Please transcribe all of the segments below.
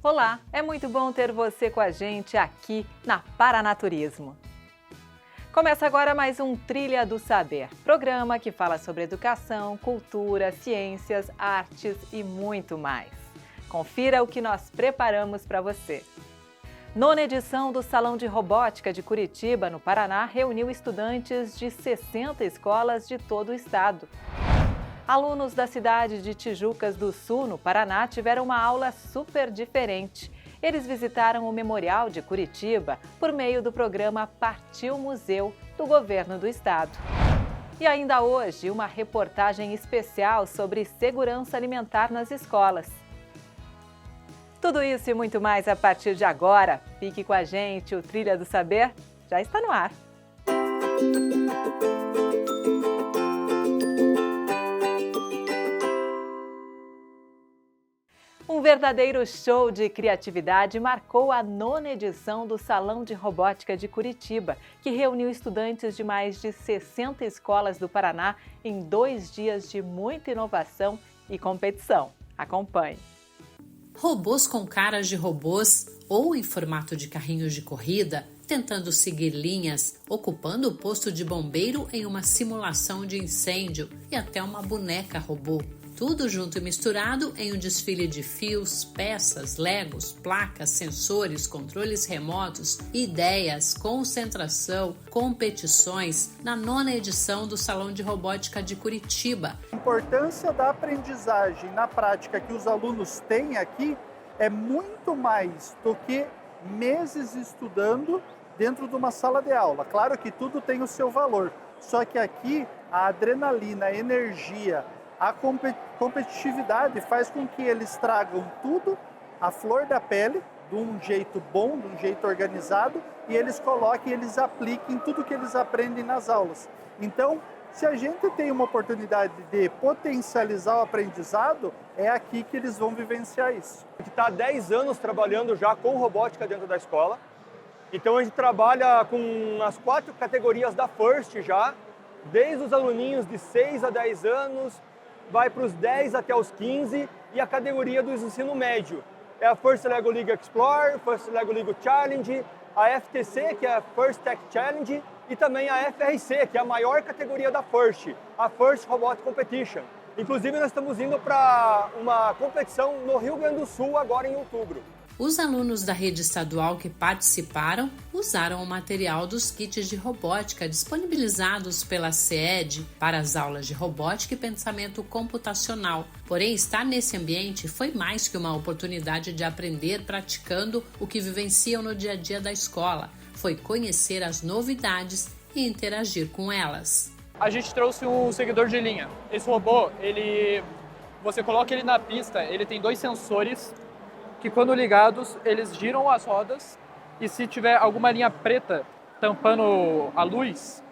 Olá, é muito bom ter você com a gente aqui na Paranaturismo. Começa agora mais um Trilha do Saber, programa que fala sobre educação, cultura, ciências, artes e muito mais. Confira o que nós preparamos para você. Nona edição do Salão de Robótica de Curitiba, no Paraná, reuniu estudantes de 60 escolas de todo o estado. Alunos da cidade de Tijucas do Sul, no Paraná, tiveram uma aula super diferente. Eles visitaram o Memorial de Curitiba por meio do programa Partiu Museu, do governo do estado. E ainda hoje, uma reportagem especial sobre segurança alimentar nas escolas. Tudo isso e muito mais a partir de agora. Fique com a gente, o Trilha do Saber já está no ar. Um verdadeiro show de criatividade marcou a nona edição do Salão de Robótica de Curitiba, que reuniu estudantes de mais de 60 escolas do Paraná em 2 dias de muita inovação e competição. Acompanhe! Robôs com caras de robôs ou em formato de carrinhos de corrida, tentando seguir linhas, ocupando o posto de bombeiro em uma simulação de incêndio e até uma boneca robô. Tudo junto e misturado em um desfile de fios, peças, legos, placas, sensores, controles remotos, ideias, concentração, competições na nona edição do Salão de Robótica de Curitiba. A importância da aprendizagem na prática que os alunos têm aqui é muito mais do que meses estudando dentro de uma sala de aula. Claro que tudo tem o seu valor, só que aqui a adrenalina, a energia, a competitividade faz com que eles tragam tudo à flor da pele, de um jeito bom, de um jeito organizado, e eles coloquem, eles apliquem tudo que eles aprendem nas aulas. Então, se a gente tem uma oportunidade de potencializar o aprendizado, é aqui que eles vão vivenciar isso. A gente está há 10 anos trabalhando já com robótica dentro da escola. Então a gente trabalha com as 4 categorias da FIRST já, desde os aluninhos de 6 a 10 anos, vai para os 10 até os 15 e a categoria do ensino médio. É a First Lego League Explore, First Lego League Challenge, a FTC, que é a First Tech Challenge, e também a FRC, que é a maior categoria da FIRST, a First Robot Competition. Inclusive, nós estamos indo para uma competição no Rio Grande do Sul agora em outubro. Os alunos da rede estadual que participaram usaram o material dos kits de robótica disponibilizados pela CED para as aulas de robótica e pensamento computacional. Porém, estar nesse ambiente foi mais que uma oportunidade de aprender praticando o que vivenciam no dia a dia da escola. Foi conhecer as novidades e interagir com elas. A gente trouxe um seguidor de linha. Esse robô, você coloca ele na pista, ele tem 2 sensores que quando ligados, eles giram as rodas e se tiver alguma linha preta tampando a luz,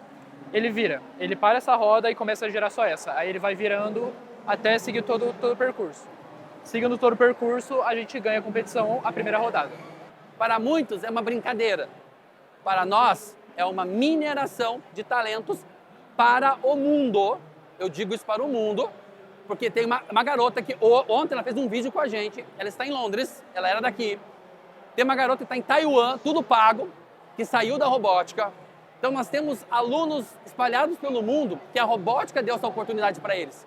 ele vira. Ele para essa roda e começa a girar só essa. Aí ele vai virando até seguir todo o percurso. Seguindo todo o percurso, a gente ganha a competição, a primeira rodada. Para muitos é uma brincadeira. Para nós é uma mineração de talentos para o mundo. Eu digo isso para o mundo. Porque tem uma garota que ontem ela fez um vídeo com a gente, ela está em Londres, ela era daqui. Tem uma garota que está em Taiwan, tudo pago, que saiu da robótica. Então nós temos alunos espalhados pelo mundo que a robótica deu essa oportunidade para eles.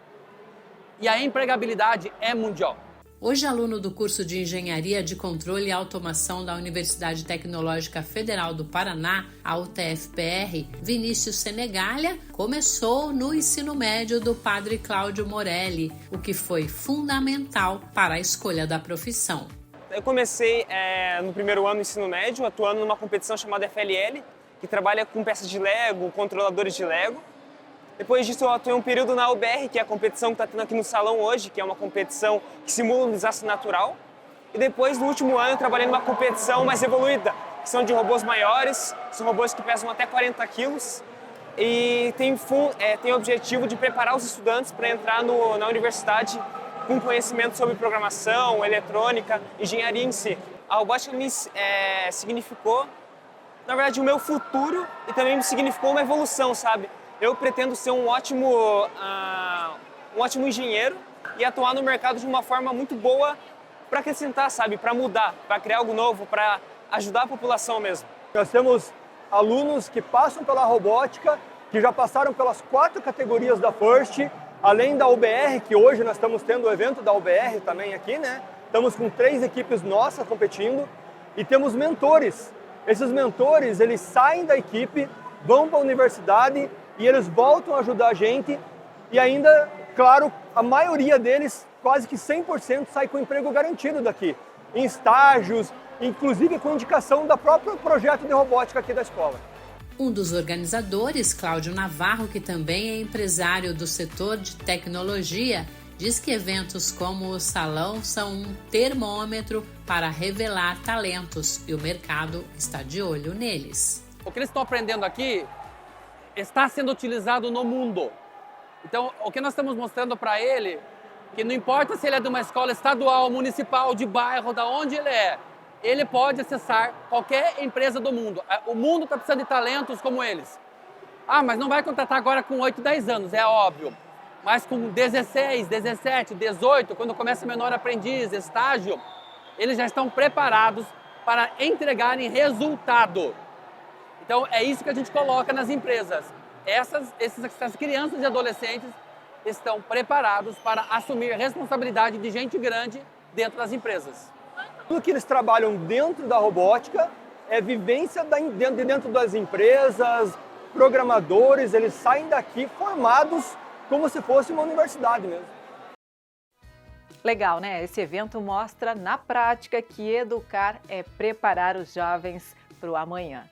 E a empregabilidade é mundial. Hoje, aluno do curso de Engenharia de Controle e Automação da Universidade Tecnológica Federal do Paraná, a UTFPR, Vinícius Senegalha, começou no ensino médio do Padre Cláudio Morelli, o que foi fundamental para a escolha da profissão. Eu comecei no primeiro ano do ensino médio, atuando numa competição chamada FLL, que trabalha com peças de Lego, controladores de Lego. Depois disso, eu atuei um período na UBR, que é a competição que está tendo aqui no salão hoje, que é uma competição que simula um desastre natural. E depois, no último ano, eu trabalhei numa competição mais evoluída, que são de robôs maiores, são robôs que pesam até 40 quilos. E tem o objetivo de preparar os estudantes para entrar na universidade com conhecimento sobre programação, eletrônica, engenharia em si. A robótica me significou, na verdade, o meu futuro e também me significou uma evolução, sabe? Eu pretendo ser um ótimo engenheiro e atuar no mercado de uma forma muito boa, para acrescentar, sabe, para mudar, para criar algo novo, para ajudar a população mesmo. Nós temos alunos que passam pela robótica, que já passaram pelas 4 categorias da FIRST, além da UBR, que hoje nós estamos tendo o evento da UBR também aqui, né? Estamos com 3 equipes nossas competindo e temos mentores. Esses mentores, eles saem da equipe, vão para a universidade e eles voltam a ajudar a gente e ainda, claro, a maioria deles, quase que 100%, sai com emprego garantido daqui, em estágios, inclusive com indicação do próprio projeto de robótica aqui da escola. Um dos organizadores, Cláudio Navarro, que também é empresário do setor de tecnologia, diz que eventos como o Salão são um termômetro para revelar talentos e o mercado está de olho neles. O que eles estão aprendendo aqui está sendo utilizado no mundo. Então, o que nós estamos mostrando para ele, que não importa se ele é de uma escola estadual, municipal, de bairro, da onde ele pode acessar qualquer empresa do mundo. O mundo está precisando de talentos como eles. Ah, mas não vai contratar agora com 8, 10 anos, é óbvio. Mas com 16, 17, 18, quando começa menor aprendiz, estágio, eles já estão preparados para entregarem resultado. Então, é isso que a gente coloca nas empresas. Essas crianças e adolescentes estão preparados para assumir responsabilidade de gente grande dentro das empresas. Tudo que eles trabalham dentro da robótica é vivência dentro das empresas, programadores, eles saem daqui formados como se fosse uma universidade mesmo. Legal, né? Esse evento mostra na prática que educar é preparar os jovens para o amanhã.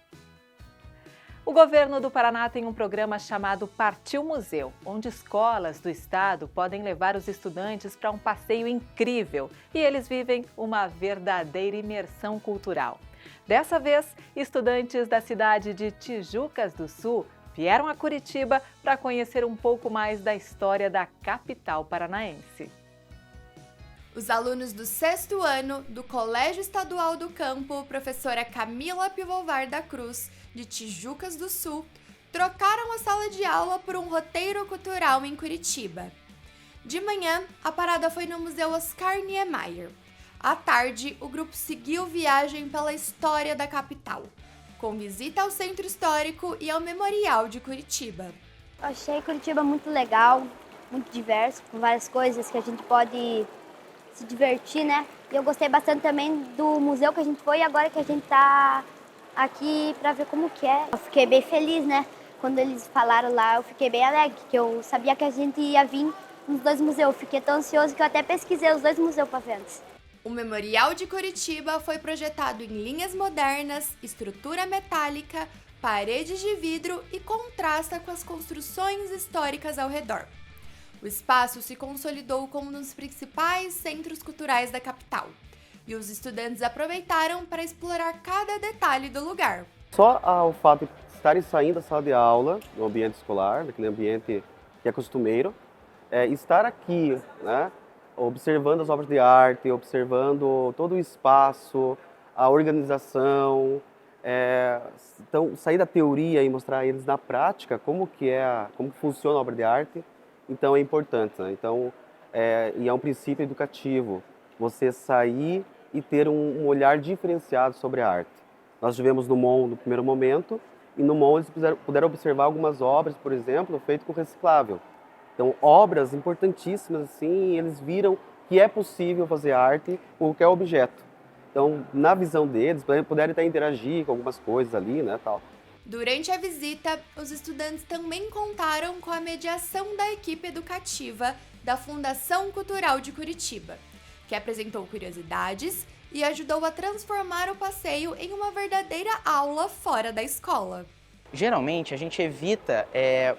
O governo do Paraná tem um programa chamado Partiu Museu, onde escolas do estado podem levar os estudantes para um passeio incrível e eles vivem uma verdadeira imersão cultural. Dessa vez, estudantes da cidade de Tijucas do Sul vieram a Curitiba para conhecer um pouco mais da história da capital paranaense. Os alunos do 6º ano do Colégio Estadual do Campo, professora Camila Pivovar da Cruz, de Tijucas do Sul, trocaram a sala de aula por um roteiro cultural em Curitiba. De manhã, a parada foi no Museu Oscar Niemeyer. À tarde, o grupo seguiu viagem pela história da capital, com visita ao Centro Histórico e ao Memorial de Curitiba. Eu achei Curitiba muito legal, muito diverso, com várias coisas que a gente pode se divertir, né? E eu gostei bastante também do museu que a gente foi e agora que a gente tá aqui para ver como que é. Eu fiquei bem feliz, né? Quando eles falaram lá, eu fiquei bem alegre, que eu sabia que a gente ia vir nos 2 museus. Eu fiquei tão ansioso que eu até pesquisei os 2 museus para ver antes. O Memorial de Curitiba foi projetado em linhas modernas, estrutura metálica, paredes de vidro e contrasta com as construções históricas ao redor. O espaço se consolidou como um dos principais centros culturais da capital. E os estudantes aproveitaram para explorar cada detalhe do lugar. Só o fato de estarem saindo da sala de aula, no ambiente escolar, naquele ambiente que é costumeiro, estar aqui, né, observando as obras de arte, observando todo o espaço, a organização, então sair da teoria e mostrar a eles na prática como funciona a obra de arte, então é importante, né? Então, e é um princípio educativo, você sair e ter um olhar diferenciado sobre a arte. Nós estivemos no MON no primeiro momento, e no MON eles puderam observar algumas obras, por exemplo, feitas com reciclável. Então, obras importantíssimas, assim, eles viram que é possível fazer arte com qualquer objeto. Então, na visão deles, puderam até interagir com algumas coisas ali, né, tal. Durante a visita, os estudantes também contaram com a mediação da equipe educativa da Fundação Cultural de Curitiba, que apresentou curiosidades e ajudou a transformar o passeio em uma verdadeira aula fora da escola. Geralmente a gente evita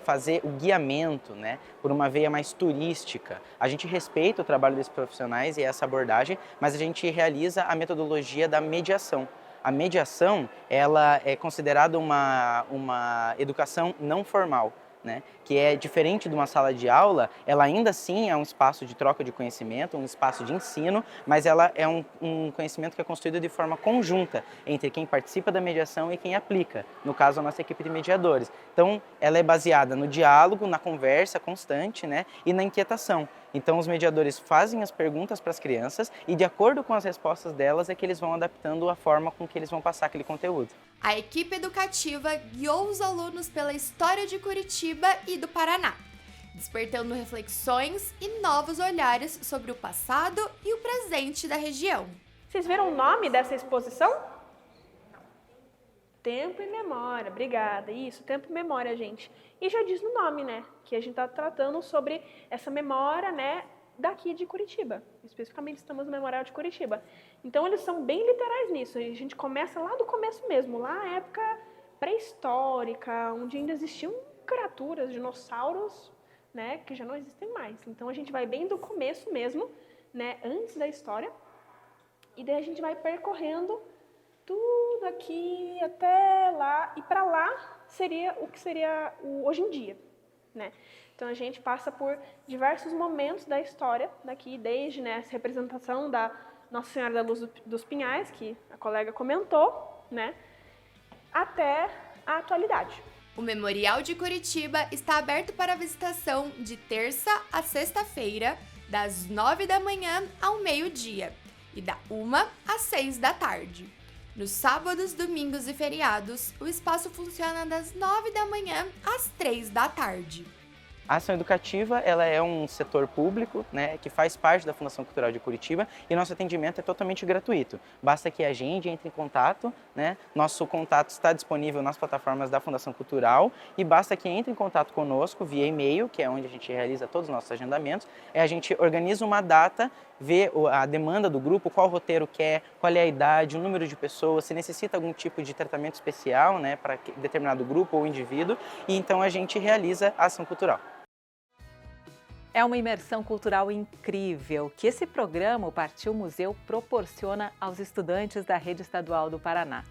fazer o guiamento, né, por uma veia mais turística. A gente respeita o trabalho desses profissionais e essa abordagem, mas a gente realiza a metodologia da mediação. A mediação, ela é considerada uma educação não formal. né, que é diferente de uma sala de aula, ela ainda assim é um espaço de troca de conhecimento, um espaço de ensino, mas ela é um conhecimento que é construído de forma conjunta entre quem participa da mediação e quem aplica, no caso a nossa equipe de mediadores. Então, ela é baseada no diálogo, na conversa constante, né, e na inquietação. Então, os mediadores fazem as perguntas para as crianças e, de acordo com as respostas delas, é que eles vão adaptando a forma com que eles vão passar aquele conteúdo. A equipe educativa guiou os alunos pela história de Curitiba e do Paraná, despertando reflexões e novos olhares sobre o passado e o presente da região. Vocês viram o nome dessa exposição? Tempo e Memória, obrigada. Isso, Tempo e Memória, gente. E já diz no nome, né, que a gente está tratando sobre essa memória, né, daqui de Curitiba. Especificamente estamos no Memorial de Curitiba. Então eles são bem literais nisso. A gente começa lá do começo mesmo, lá na época pré-histórica, onde ainda existiam criaturas, dinossauros, né, que já não existem mais. Então a gente vai bem do começo mesmo, né, antes da história. E daí a gente vai percorrendo tudo aqui até lá, e para lá seria o que seria o hoje em dia, né? Então a gente passa por diversos momentos da história daqui, desde, né, essa representação da Nossa Senhora da Luz dos Pinhais, que a colega comentou, né, até a atualidade. O Memorial de Curitiba está aberto para visitação de terça a sexta-feira, das 9 da manhã ao meio-dia e da 1 às 6 da tarde. Nos sábados, domingos e feriados, o espaço funciona das 9 da manhã às 3 da tarde. A ação educativa, ela é um setor público, né, que faz parte da Fundação Cultural de Curitiba, e nosso atendimento é totalmente gratuito. Basta que a gente entre em contato, né, nosso contato está disponível nas plataformas da Fundação Cultural, e basta que entre em contato conosco via e-mail, que é onde a gente realiza todos os nossos agendamentos, a gente organiza uma data, vê a demanda do grupo, qual roteiro quer, qual é a idade, o número de pessoas, se necessita algum tipo de tratamento especial, né, para determinado grupo ou indivíduo, e então a gente realiza a ação cultural. É uma imersão cultural incrível que esse programa, o Partiu Museu, proporciona aos estudantes da Rede Estadual do Paraná.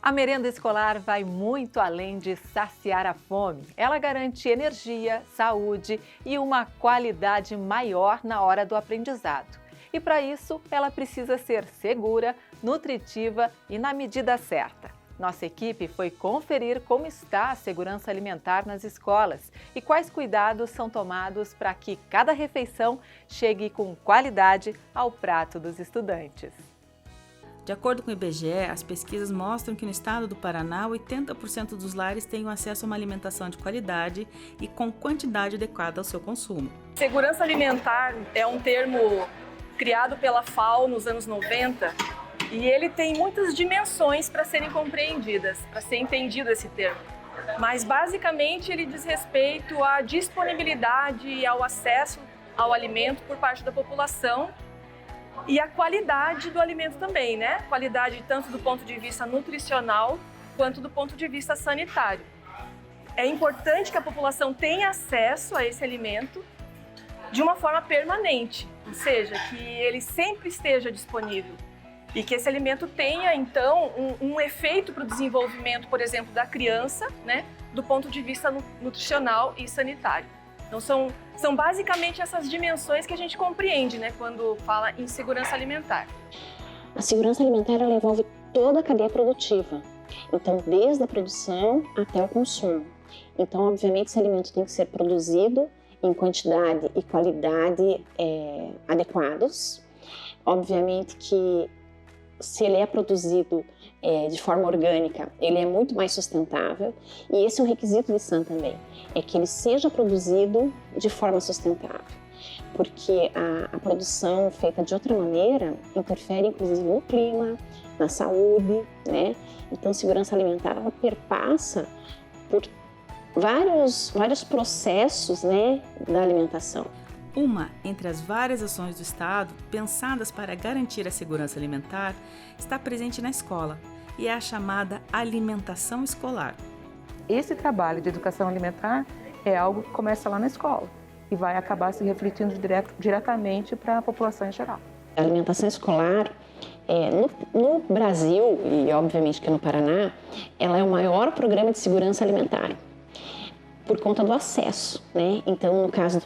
A merenda escolar vai muito além de saciar a fome. Ela garante energia, saúde e uma qualidade maior na hora do aprendizado. E para isso, ela precisa ser segura, nutritiva e na medida certa. Nossa equipe foi conferir como está a segurança alimentar nas escolas e quais cuidados são tomados para que cada refeição chegue com qualidade ao prato dos estudantes. De acordo com o IBGE, as pesquisas mostram que no estado do Paraná, 80% dos lares têm acesso a uma alimentação de qualidade e com quantidade adequada ao seu consumo. Segurança alimentar é um termo criado pela FAO nos anos 90 e ele tem muitas dimensões para serem compreendidas, para ser entendido esse termo. Mas basicamente ele diz respeito à disponibilidade e ao acesso ao alimento por parte da população e a qualidade do alimento também, né? Qualidade tanto do ponto de vista nutricional quanto do ponto de vista sanitário. É importante que a população tenha acesso a esse alimento de uma forma permanente, ou seja, que ele sempre esteja disponível e que esse alimento tenha, então, um efeito para o desenvolvimento, por exemplo, da criança, né? Do ponto de vista nutricional e sanitário. Então, são basicamente essas dimensões que a gente compreende, né, quando fala em segurança alimentar. A segurança alimentar ela envolve toda a cadeia produtiva, então desde a produção até o consumo. Então, obviamente, esse alimento tem que ser produzido em quantidade e qualidade adequados. Obviamente que se ele é produzido de forma orgânica, ele é muito mais sustentável, e esse é um requisito de SAN também, é que ele seja produzido de forma sustentável, porque a produção feita de outra maneira interfere inclusive no clima, na saúde, né? Então, segurança alimentar ela perpassa por vários processos, né, da alimentação. Uma entre as várias ações do Estado pensadas para garantir a segurança alimentar está presente na escola e é a chamada alimentação escolar. Esse trabalho de educação alimentar é algo que começa lá na escola e vai acabar se refletindo diretamente para a população em geral. A alimentação escolar, no Brasil e obviamente que no Paraná, ela é o maior programa de segurança alimentar. por conta do acesso, né? Então, no caso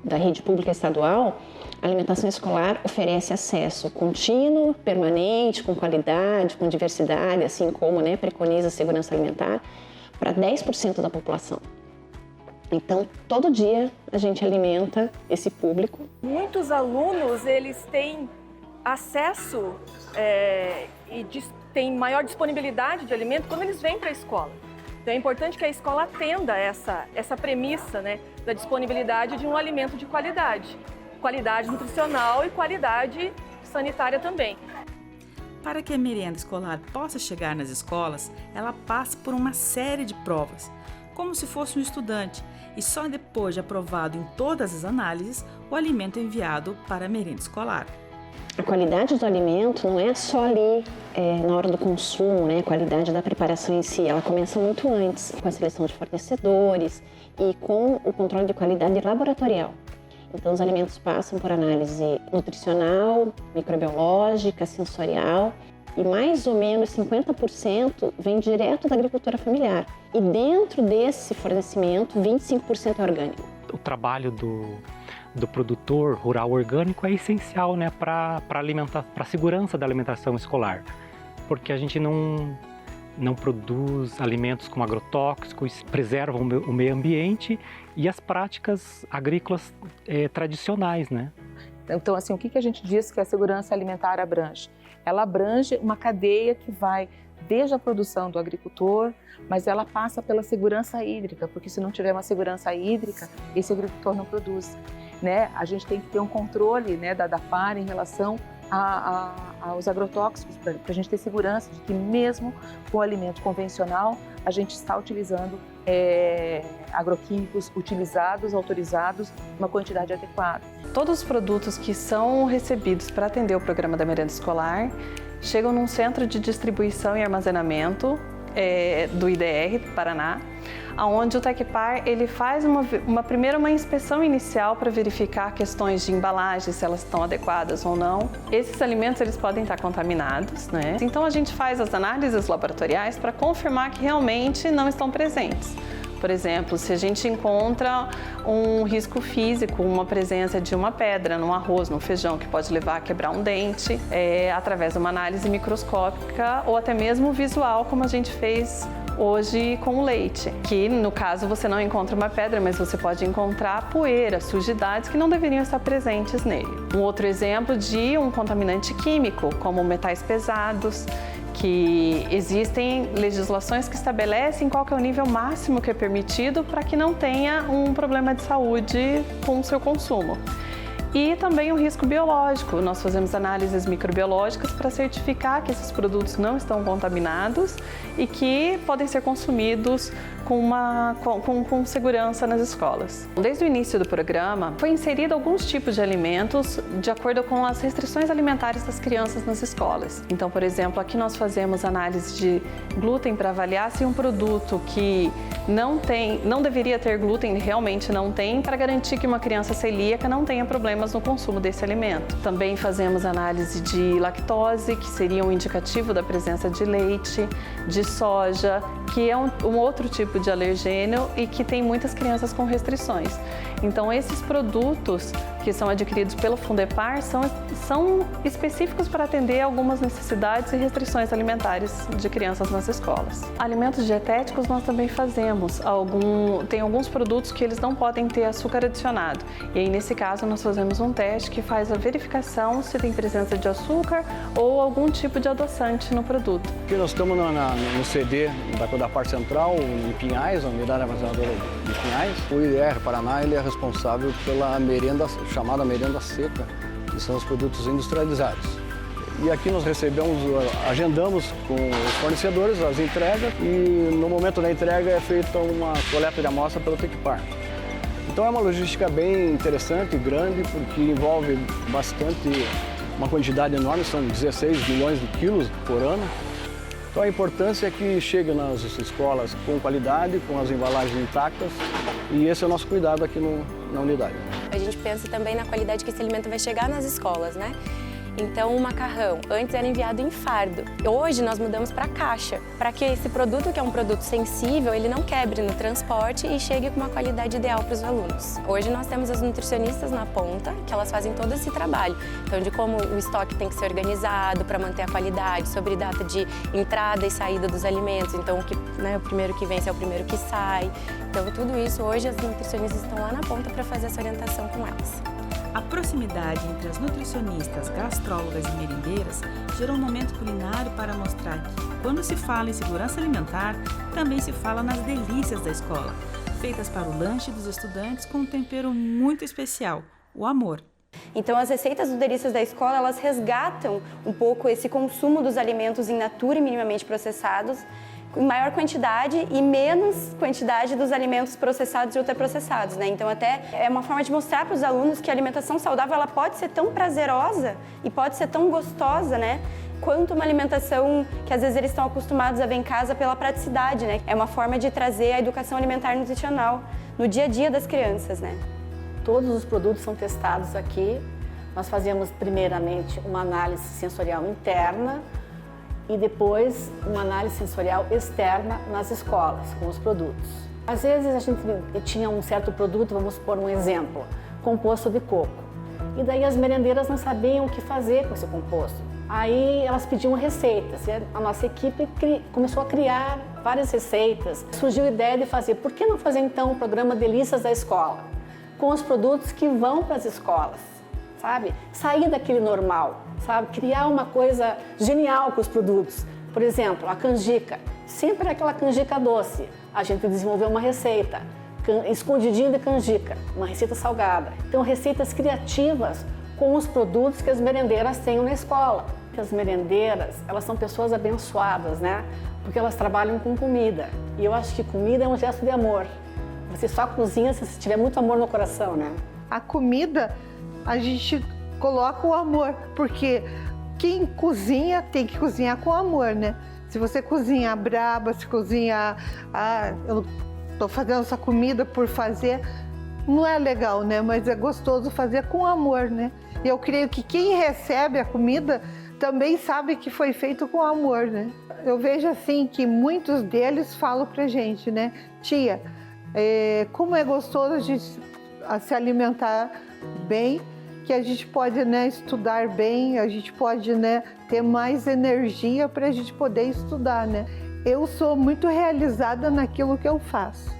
da rede pública estadual, a alimentação escolar oferece acesso contínuo, permanente, com qualidade, com diversidade, assim como, né, preconiza a segurança alimentar, para 10% da população. Então, todo dia a gente alimenta esse público. Muitos alunos, eles têm acesso e têm maior disponibilidade de alimento quando eles vêm para a escola. Então é importante que a escola atenda essa premissa, né, da disponibilidade de um alimento de qualidade. Qualidade nutricional e qualidade sanitária também. Para que a merenda escolar possa chegar nas escolas, ela passa por uma série de provas, como se fosse um estudante, e só depois de aprovado em todas as análises, o alimento é enviado para a merenda escolar. A qualidade do alimento não é só ali na hora do consumo, né? A qualidade da preparação em si, ela começa muito antes, com a seleção de fornecedores e com o controle de qualidade laboratorial. Então, os alimentos passam por análise nutricional, microbiológica, sensorial, e mais ou menos 50% vem direto da agricultura familiar. E dentro desse fornecimento, 25% é orgânico. O trabalho do produtor rural orgânico é essencial, né, para a segurança da alimentação escolar, porque a gente não produz alimentos com agrotóxicos, preservam o meio ambiente e as práticas agrícolas tradicionais, né? Então, assim, o que a gente diz que a segurança alimentar abrange? Ela abrange uma cadeia que vai desde a produção do agricultor, mas ela passa pela segurança hídrica, porque se não tiver uma segurança hídrica, esse agricultor não produz, né? A gente tem que ter um controle, né, da FAR em relação aos agrotóxicos, para a gente ter segurança de que mesmo com o alimento convencional, a gente está utilizando agroquímicos autorizados, uma quantidade adequada. Todos os produtos que são recebidos para atender o programa da merenda escolar chegam num centro de distribuição e armazenamento do IDR do Paraná, onde o Tecpar ele faz uma inspeção inicial para verificar questões de embalagem, se elas estão adequadas ou não. Esses alimentos eles podem estar contaminados, né? Então a gente faz as análises laboratoriais para confirmar que realmente não estão presentes. Por exemplo, se a gente encontra um risco físico, uma presença de uma pedra no arroz, no feijão, que pode levar a quebrar um dente, através de uma análise microscópica ou até mesmo visual, como a gente fez hoje com o leite, que no caso você não encontra uma pedra, mas você pode encontrar poeira, sujidades que não deveriam estar presentes nele. Um outro exemplo de um contaminante químico, como metais pesados, que existem legislações que estabelecem qual que é o nível máximo que é permitido para que não tenha um problema de saúde com o seu consumo. E também o risco biológico. Nós fazemos análises microbiológicas para certificar que esses produtos não estão contaminados e que podem ser consumidos com segurança nas escolas. Desde o início do programa, foi inserido alguns tipos de alimentos de acordo com as restrições alimentares das crianças nas escolas. Então, por exemplo, aqui nós fazemos análise de glúten para avaliar se um produto que não deveria ter glúten, realmente não tem, para garantir que uma criança celíaca não tenha problemas no consumo desse alimento. Também fazemos análise de lactose, que seria um indicativo da presença de leite, de soja, que é um outro tipo de alergênio e que tem muitas crianças com restrições. Então, esses produtos que são adquiridos pelo Fundepar são específicos para atender algumas necessidades e restrições alimentares de crianças nas escolas. Alimentos dietéticos nós também fazemos. Tem alguns produtos que eles não podem ter açúcar adicionado. E aí, nesse caso, nós fazemos um teste que faz a verificação se tem presença de açúcar ou algum tipo de adoçante no produto. Aqui nós estamos no CD da parte central, em Pinhais, a unidade armazenadora de Pinhais. O IDR Paraná ele é responsável pela chamada merenda seca, que são os produtos industrializados. E aqui nós agendamos com os fornecedores as entregas e no momento da entrega é feita uma coleta de amostra pelo Tecpar. Então é uma logística bem interessante e grande, porque envolve uma quantidade enorme, são 16 milhões de quilos por ano. Então a importância é que chegue nas escolas com qualidade, com as embalagens intactas, e esse é o nosso cuidado aqui na unidade. A gente pensa também na qualidade que esse alimento vai chegar nas escolas, né? Então o macarrão antes era enviado em fardo. Hoje nós mudamos para caixa, para que esse produto, que é um produto sensível, ele não quebre no transporte e chegue com uma qualidade ideal para os alunos. Hoje nós temos as nutricionistas na ponta, que elas fazem todo esse trabalho. Então de como o estoque tem que ser organizado para manter a qualidade, sobre data de entrada e saída dos alimentos. Então o primeiro que vence é o primeiro que sai. Então tudo isso hoje as nutricionistas estão lá na ponta para fazer essa orientação com elas. A proximidade entre as nutricionistas, gastrólogas e merendeiras gerou um momento culinário para mostrar que, quando se fala em segurança alimentar, também se fala nas delícias da escola, feitas para o lanche dos estudantes com um tempero muito especial, o amor. Então, as receitas do Delícias da Escola, elas resgatam um pouco esse consumo dos alimentos in natura e minimamente processados, em maior quantidade e menos quantidade dos alimentos processados e ultraprocessados, né? Então, até é uma forma de mostrar para os alunos que a alimentação saudável ela pode ser tão prazerosa e pode ser tão gostosa, né? Quanto uma alimentação que às vezes eles estão acostumados a ver em casa pela praticidade, né? É uma forma de trazer a educação alimentar nutricional no dia a dia das crianças, né? Todos os produtos são testados aqui. Nós fazemos primeiramente uma análise sensorial interna e depois uma análise sensorial externa nas escolas, com os produtos. Às vezes a gente tinha um certo produto, vamos pôr um exemplo, composto de coco. E daí as merendeiras não sabiam o que fazer com esse composto. Aí elas pediam receitas e a nossa equipe começou a criar várias receitas. Surgiu a ideia de fazer, por que não fazer então o programa Delícias da Escola? Com os produtos que vão para as escolas, sabe? Sair daquele normal, sabe? Criar uma coisa genial com os produtos. Por exemplo, a canjica, sempre aquela canjica doce. A gente desenvolveu uma receita, escondidinho de canjica, uma receita salgada. Então, receitas criativas com os produtos que as merendeiras têm na escola. As merendeiras, elas são pessoas abençoadas, né? Porque elas trabalham com comida. E eu acho que comida é um gesto de amor. Você só cozinha se tiver muito amor no coração, né? A comida, a gente coloca o amor, porque quem cozinha tem que cozinhar com amor, né? Se você cozinha braba, se cozinha, eu tô fazendo essa comida por fazer, não é legal, né? Mas é gostoso fazer com amor, né? E eu creio que quem recebe a comida também sabe que foi feito com amor, né? Eu vejo assim que muitos deles falam pra gente, né? Tia, como é gostoso a gente se alimentar bem, que a gente pode, né, estudar bem, a gente pode, né, ter mais energia para a gente poder estudar, né? Eu sou muito realizada naquilo que eu faço.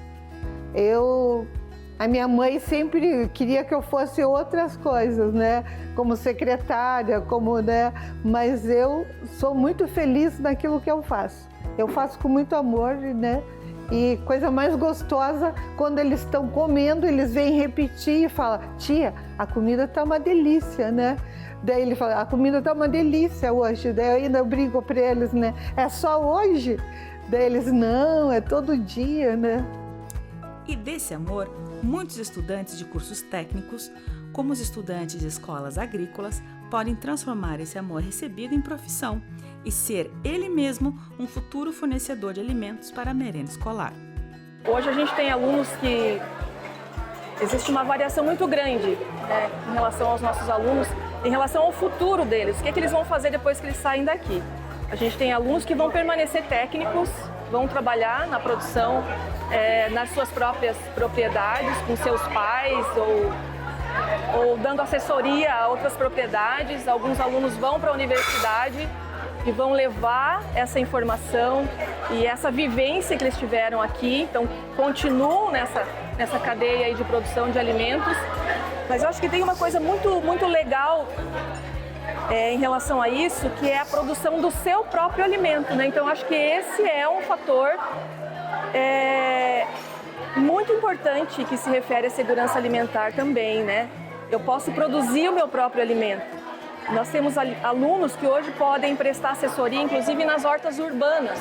A minha mãe sempre queria que eu fosse outras coisas, né? Como secretária, né? Mas eu sou muito feliz naquilo que eu faço. Eu faço com muito amor, né? E coisa mais gostosa, quando eles estão comendo, eles vêm repetir e falam, tia, a comida tá uma delícia, né? Daí ele fala, a comida tá uma delícia hoje. Daí eu ainda brinco para eles, né? É só hoje? Daí eles, não, é todo dia, né? E desse amor, muitos estudantes de cursos técnicos, como os estudantes de escolas agrícolas, podem transformar esse amor recebido em profissão e ser ele mesmo um futuro fornecedor de alimentos para a merenda escolar. Hoje a gente tem alunos que existe uma variação muito grande, né, em relação aos nossos alunos, em relação ao futuro deles, o que eles vão fazer depois que eles saem daqui. A gente tem alunos que vão permanecer técnicos, vão trabalhar na produção, nas suas próprias propriedades, com seus pais ou dando assessoria a outras propriedades. Alguns alunos vão para a universidade e vão levar essa informação e essa vivência que eles tiveram aqui, então continuam nessa cadeia aí de produção de alimentos. Mas eu acho que tem uma coisa muito legal em relação a isso, que é a produção do seu próprio alimento, né? Então acho que esse é um fator muito importante que se refere à segurança alimentar também, né? Eu posso produzir o meu próprio alimento. Nós temos alunos que hoje podem prestar assessoria, inclusive nas hortas urbanas.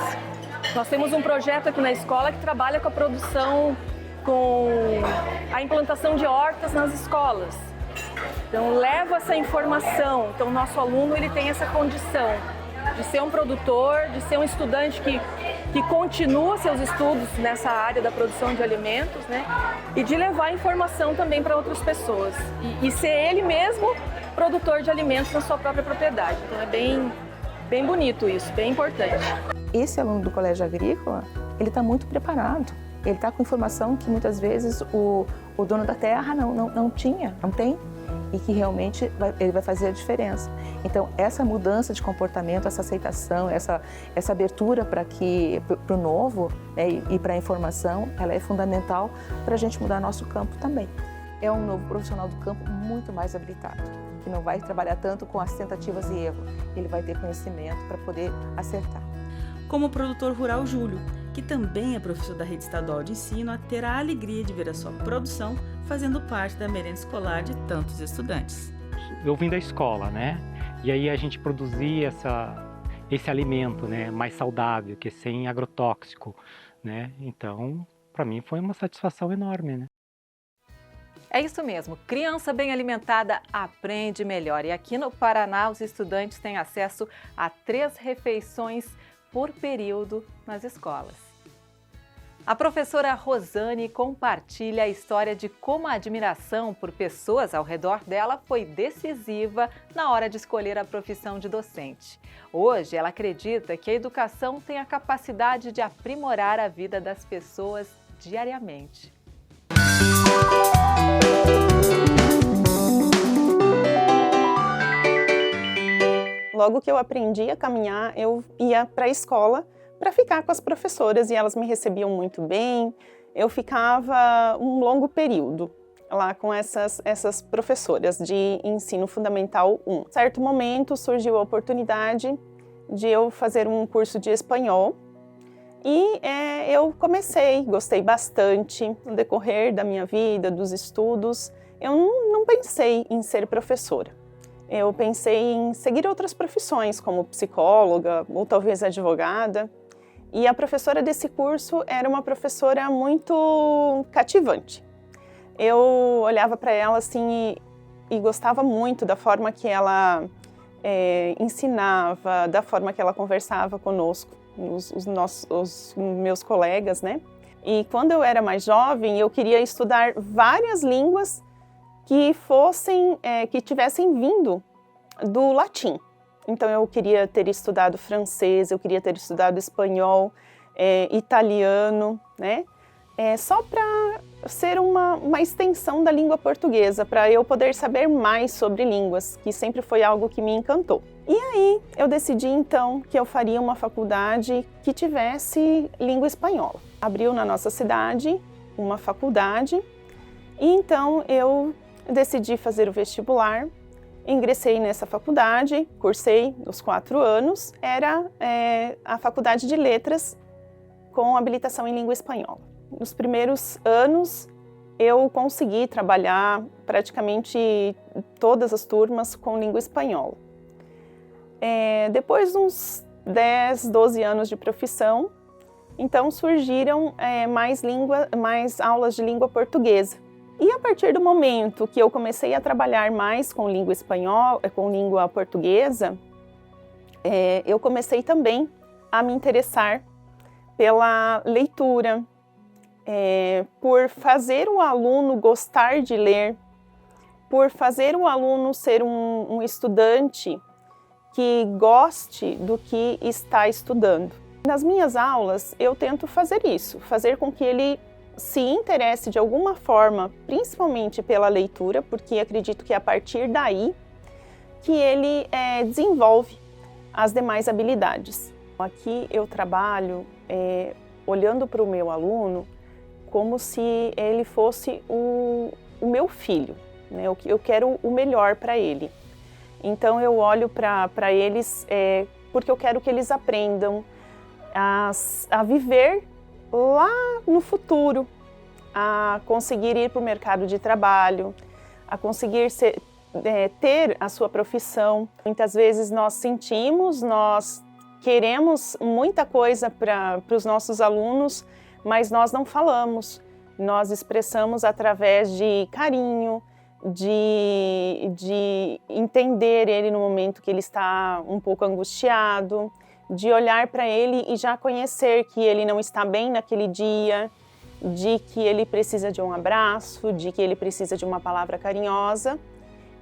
Nós temos um projeto aqui na escola que trabalha com a produção, com a implantação de hortas nas escolas. Então, leva essa informação. Então, o nosso aluno ele tem essa condição de ser um produtor, de ser um estudante que continua seus estudos nessa área da produção de alimentos, né? E de levar informação também para outras pessoas. E ser ele mesmo produtor de alimentos na sua própria propriedade. Então é bem bonito isso, bem importante. Esse aluno do colégio agrícola, ele está muito preparado. Ele está com informação que muitas vezes o dono da terra não tem, e que realmente ele vai fazer a diferença. Então, essa mudança de comportamento, essa aceitação, essa abertura para o novo, né, e para a informação, ela é fundamental para a gente mudar nosso campo também. É um novo profissional do campo muito mais habilitado, que não vai trabalhar tanto com as tentativas e erros. Ele vai ter conhecimento para poder acertar. Como o produtor rural Júlio, que também é professor da Rede Estadual de Ensino, a ter a alegria de ver a sua produção fazendo parte da merenda escolar de tantos estudantes. Eu vim da escola, né? E aí a gente produzia esse alimento, né, mais saudável, que é sem agrotóxico, né? Então, para mim foi uma satisfação enorme, né? É isso mesmo, criança bem alimentada aprende melhor. E aqui no Paraná, os estudantes têm acesso a 3 refeições por período nas escolas. A professora Rosane compartilha a história de como a admiração por pessoas ao redor dela foi decisiva na hora de escolher a profissão de docente. Hoje, ela acredita que a educação tem a capacidade de aprimorar a vida das pessoas diariamente. Logo que eu aprendi a caminhar, eu ia para a escola para ficar com as professoras e elas me recebiam muito bem. Eu ficava um longo período lá com essas professoras de ensino fundamental 1. Em certo momento surgiu a oportunidade de eu fazer um curso de espanhol e eu gostei bastante no decorrer da minha vida, dos estudos. Eu não pensei em ser professora. Eu pensei em seguir outras profissões, como psicóloga ou talvez advogada. E a professora desse curso era uma professora muito cativante. Eu olhava para ela assim e gostava muito da forma que ela ensinava, da forma que ela conversava conosco, os meus colegas, né? E quando eu era mais jovem, eu queria estudar várias línguas que tivessem vindo do latim. Então eu queria ter estudado francês, eu queria ter estudado espanhol, italiano, né? Só para ser uma extensão da língua portuguesa, para eu poder saber mais sobre línguas, que sempre foi algo que me encantou. E aí eu decidi então que eu faria uma faculdade que tivesse língua espanhola. Abriu na nossa cidade uma faculdade e então eu decidi fazer o vestibular, ingressei nessa faculdade, cursei os 4 anos, era a faculdade de letras com habilitação em língua espanhola. Nos primeiros anos eu consegui trabalhar praticamente todas as turmas com língua espanhola. Depois de uns 10, 12 anos de profissão, então surgiram mais aulas de língua portuguesa. E a partir do momento que eu comecei a trabalhar mais com língua espanhola, com língua portuguesa, eu comecei também a me interessar pela leitura, por fazer o aluno gostar de ler, por fazer o aluno ser um estudante que goste do que está estudando. Nas minhas aulas, eu tento fazer isso, fazer com que ele se interesse de alguma forma, principalmente pela leitura, porque acredito que é a partir daí que ele desenvolve as demais habilidades. Aqui eu trabalho olhando para o meu aluno como se ele fosse o meu filho, né? Eu quero o melhor para ele. Então eu olho para eles porque eu quero que eles aprendam a viver lá no futuro, a conseguir ir para o mercado de trabalho, a conseguir ter a sua profissão. Muitas vezes nós queremos muita coisa para os nossos alunos, mas nós não falamos. Nós expressamos através de carinho, de entender ele no momento que ele está um pouco angustiado, de olhar para ele e já conhecer que ele não está bem naquele dia, de que ele precisa de um abraço, de que ele precisa de uma palavra carinhosa.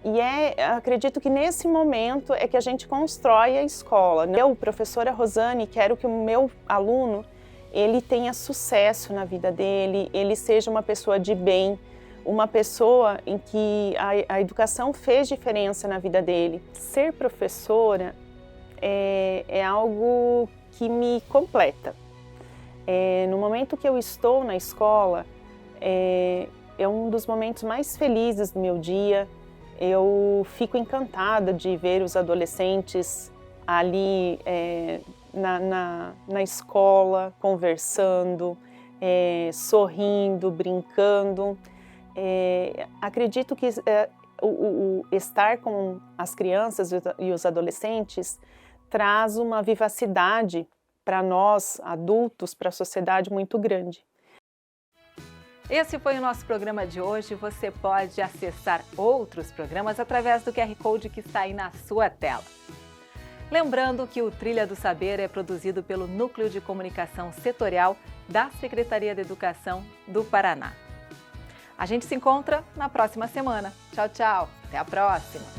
E acredito que nesse momento é que a gente constrói a escola. Eu, professora Rosane, quero que o meu aluno ele tenha sucesso na vida dele, ele seja uma pessoa de bem, uma pessoa em que a educação fez diferença na vida dele. Ser professora é algo que me completa. No momento que eu estou na escola, é um dos momentos mais felizes do meu dia. Eu fico encantada de ver os adolescentes ali na escola, conversando, sorrindo, brincando. Acredito que o estar com as crianças e os adolescentes traz uma vivacidade para nós, adultos, para a sociedade muito grande. Esse foi o nosso programa de hoje. Você pode acessar outros programas através do QR Code que está aí na sua tela. Lembrando que o Trilha do Saber é produzido pelo Núcleo de Comunicação Setorial da Secretaria de Educação do Paraná. A gente se encontra na próxima semana. Tchau, tchau. Até a próxima.